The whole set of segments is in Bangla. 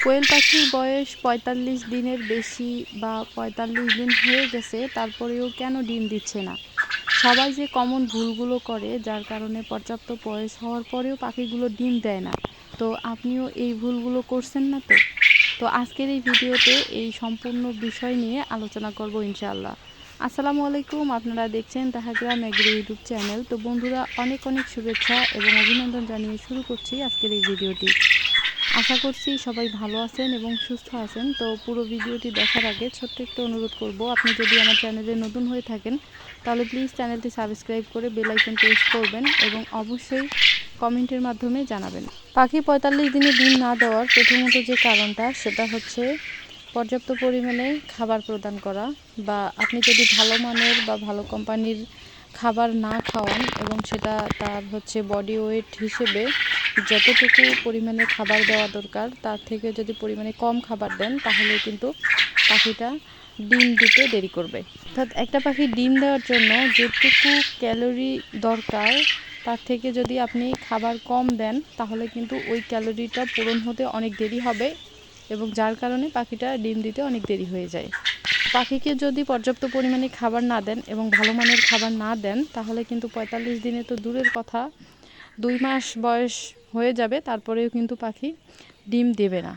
কোয়েল পাখির বয়স ৪৫ দিনের বেশি বা ৪৫ দিন হয়ে গেছে, তারপরেও কেন ডিম দিচ্ছে না? সবাই যে কমন ভুলগুলো করে, যার কারণে পর্যাপ্ত বয়স হওয়ার পরেও পাখিগুলো ডিম দেয় না। তো আপনিও এই ভুলগুলো করছেন না তো? তো আজকের এই ভিডিওতে এই সম্পূর্ণ বিষয় নিয়ে আলোচনা করব ইনশাআল্লাহ। আসসালামু আলাইকুম, আপনারা দেখছেন তাহাগ্রাম এগ্রি ইউটিউব চ্যানেল। তো বন্ধুরা, অনেক অনেক শুভেচ্ছা এবং অভিনন্দন জানিয়ে শুরু করছি আজকের এই ভিডিওটি। আশা করছি সবাই ভালো আছেন এবং সুস্থ আছেন। তো পুরো ভিডিওটি দেখার আগে ছোট্ট একটু অনুরোধ করব, আপনি যদি আমার চ্যানেলে নতুন হয়ে থাকেন তাহলে প্লিজ চ্যানেলটি সাবস্ক্রাইব করে বেল আইকন প্রেস করবেন এবং অবশ্যই কমেন্টের মাধ্যমে জানাবেন। পাখি ৪৫ দিনে ডিম না দেওয়ার প্রথমত যে কারণটা, সেটা হচ্ছে পর্যাপ্ত পরিমাণে খাবার প্রদান করা, বা আপনি যদি ভালো মানের বা ভালো কোম্পানির খাবার না খাওয়ান এবং সেটা তার হচ্ছে বডি ওয়েট হিসেবে যতটুকু পরিমাণে খাবার দেওয়া দরকার তার থেকে যদি পরিমাণে কম খাবার দেন, তাহলে কিন্তু পাখিটা ডিম দিতে দেরি করবে। অর্থাৎ একটা পাখি ডিম দেওয়ার জন্য যেটুকু ক্যালোরি দরকার তার থেকে যদি আপনি খাবার কম দেন, তাহলে কিন্তু ওই ক্যালোরিটা পূরণ হতে অনেক দেরি হবে এবং যার কারণে পাখিটা ডিম দিতে অনেক দেরি হয়ে যায়। পাখিকে যদি পর্যাপ্ত পরিমাণে খাবার না দেন এবং ভালো মানের খাবার না দেন, তাহলে কিন্তু ৪৫ দিনে তো দূরের কথা, 2 মাস বয়স হয়ে যাবে, তারপরেও কিন্তু পাখি ডিম দেবে না।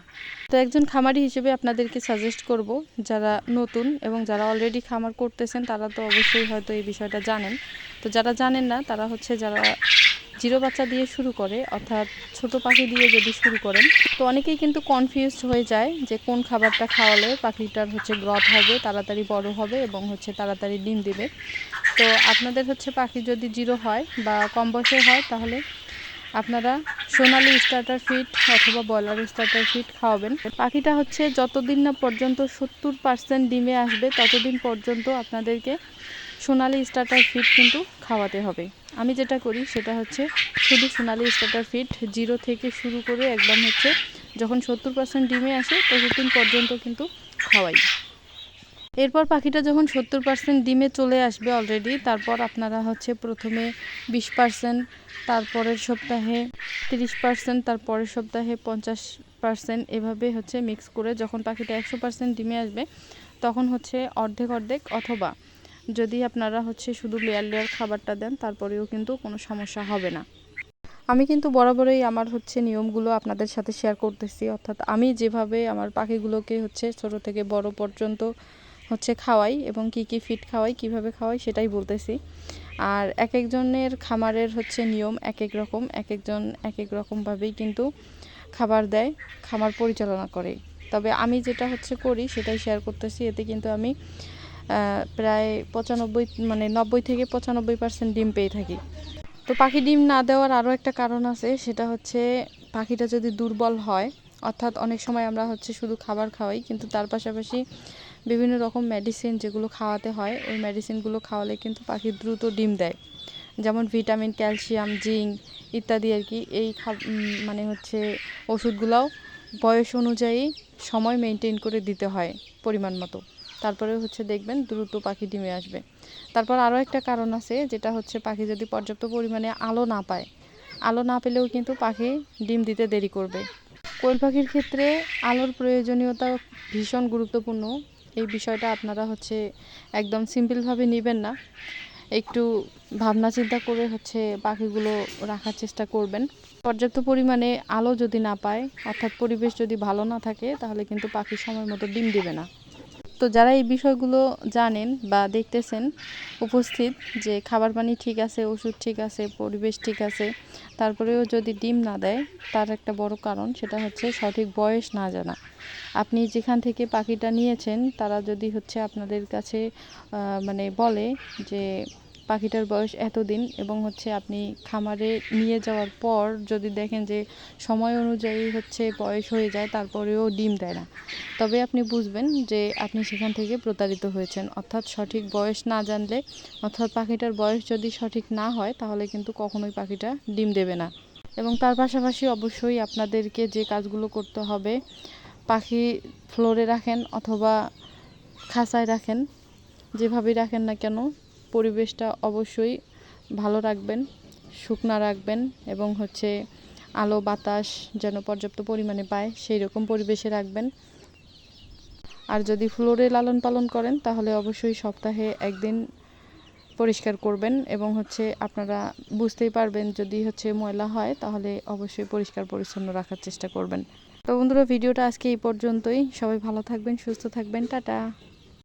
তো একজন খামারি হিসেবে আপনাদেরকে সাজেস্ট করব, যারা নতুন এবং যারা অলরেডি খামার করতেছেন তারা তো অবশ্যই হয়তো এই বিষয়টা জানেন। তো যারা জানেন না, তারা হচ্ছে যারা জিরো বাচ্চা দিয়ে শুরু করে, অর্থাৎ ছোট পাখি দিয়ে যদি শুরু করেন, তো অনেকেই কিন্তু কনফিউজড হয়ে যায় যে কোন খাবারটা খাওয়ালে পাখিটার হচ্ছে গ্রোথ হবে, তাড়াতাড়ি বড় হবে এবং হচ্ছে তাড়াতাড়ি ডিম দিবে। তো আপনাদের হচ্ছে পাখি যদি জিরো হয় বা কম বয়সে হয়, তাহলে আপনারা সোনালি স্টার্টার ফিড অথবা ব্রয়লার স্টার্টার ফিড খাওয়াবেন। পাখিটা হচ্ছে যতদিন না পর্যন্ত 70% ডিমে আসবে, ততদিন পর্যন্ত আপনাদেরকে সোনালি স্টার্টার ফিড কিন্তু খাওয়াতে হবে। আমি যেটা করি সেটা হচ্ছে শুধু সোনালি স্টার্টার ফিড জিরো থেকে শুরু করে একদম হচ্ছে যখন 70% ডিমে আসে ততদিন পর্যন্ত কিন্তু খাওয়াই। এরপর পাখিটা যখন 70% ডিমে চলে আসবে অলরেডি, তারপর আপনারা হচ্ছে প্রথমে 20%, তারপরের সপ্তাহে 30%, তারপরের সপ্তাহে 50%, এভাবে হচ্ছে মিক্স করে যখন পাখিটা 100% ডিমে আসবে, তখন হচ্ছে অর্ধেক অর্ধেক, অথবা যদি আপনারা হচ্ছে শুধু লেয়ার লেয়ার খাবারটা দেন, তারপরেও কিন্তু কোনো সমস্যা হবে না। আমি কিন্তু বরাবরই আমার হচ্ছে নিয়মগুলো আপনাদের সাথে শেয়ার করতেছি, অর্থাৎ আমি যেভাবে আমার পাখিগুলোকে হচ্ছে ছোট থেকে বড় পর্যন্ত হচ্ছে খাওয়াই এবং কি কি ফিড খাওয়াই, কিভাবে খাওয়াই, সেটাই বলতেছি। আর এক একজনের খামারের হচ্ছে নিয়ম এক এক রকম, এক একজন এক এক রকমভাবেই কিন্তু খাবার দেয়, খামার পরিচালনা করে। তবে আমি যেটা হচ্ছে করি সেটাই শেয়ার করতেছি। এতে কিন্তু আমি প্রায় 90 থেকে 95% ডিম পেয়ে থাকি। তো পাখি ডিম না দেওয়ার আরও একটা কারণ আছে, সেটা হচ্ছে পাখিটা যদি দুর্বল হয়, অর্থাৎ অনেক সময় আমরা হচ্ছে শুধু খাবার খাওয়াই, কিন্তু তার পাশাপাশি বিভিন্ন রকম মেডিসিন যেগুলো খাওয়াতে হয়, ওই মেডিসিনগুলো খাওয়ালে কিন্তু পাখি দ্রুত ডিম দেয়। যেমন ভিটামিন, ক্যালসিয়াম, জিঙ্ক ইত্যাদি আর কি। এই মানে হচ্ছে ওষুধগুলোও বয়স অনুযায়ী সময় মেনটেন করে দিতে হয় পরিমাণ মতো, তারপরে হচ্ছে দেখবেন দ্রুত পাখি ডিমে আসবে। তারপর আরও একটা কারণ আছে, যেটা হচ্ছে পাখি যদি পর্যাপ্ত পরিমাণে আলো না পায়, আলো না পেলেও কিন্তু পাখি ডিম দিতে দেরি করবে। কোয়েল পাখির ক্ষেত্রে আলোর প্রয়োজনীয়তা ভীষণ গুরুত্বপূর্ণ। এই বিষয়টা আপনারা হচ্ছে একদম সিম্পলভাবে নেবেন না, একটু ভাবনা চিন্তা করে হচ্ছে পাখিগুলো রাখার চেষ্টা করবেন। পর্যাপ্ত পরিমাণে আলো যদি না পায়, অর্থাৎ পরিবেশ যদি ভালো না থাকে, তাহলে কিন্তু পাখি সময় মতো ডিম দেবে না। তো যারা এই বিষয়গুলো জানেন বা দেখতেছেন উপস্থিত, যে খাবার পানি ঠিক আছে, ওষুধ ঠিক আছে, পরিবেশ ঠিক আছে, তারপরেও যদি ডিম না দেয়, তার একটা বড় কারণ সেটা হচ্ছে সঠিক বয়স না জানা। আপনি যেখান থেকে পাখিটা নিয়েছেন তারা যদি হচ্ছে আপনাদের কাছে মানে বলে যে পাখিটার বয়স এতদিন, এবং হচ্ছে আপনি খামারে নিয়ে যাওয়ার পর যদি দেখেন যে সময় অনুযায়ী হচ্ছে বয়স হয়ে যায়, তারপরেও ডিম দেয় না, তবে আপনি বুঝবেন যে আপনি সেখান থেকে প্রতারিত হয়েছেন। অর্থাৎ সঠিক বয়স না জানলে, অর্থাৎ পাখিটার বয়স যদি সঠিক না হয়, তাহলে কিন্তু কখনোই পাখিটা ডিম দেবে না। এবং তার পাশাপাশি অবশ্যই আপনাদেরকে যে কাজগুলো করতে হবে, পাখি ফ্লোরে রাখেন অথবা খাঁচায় রাখেন, যেভাবেই রাখেন না কেন, পরিবেশটা অবশ্যই ভালো রাখবেন, শুকনা রাখবেন এবং হচ্ছে আলো বাতাস যেন পর্যাপ্ত পরিমাণে পায় সেই রকম পরিবেশে রাখবেন। আর যদি ফ্লোরে লালন পালন করেন তাহলে অবশ্যই সপ্তাহে একদিন পরিষ্কার করবেন এবং আপনারা বুঝতেই পারবেন যদি ময়লা হয় তাহলে অবশ্যই পরিষ্কার পরিচ্ছন্ন রাখার চেষ্টা করবেন। তো বন্ধুরা, ভিডিওটা আজকে এই পর্যন্তই। সবাই ভালো থাকবেন, সুস্থ থাকবেন, টাটা।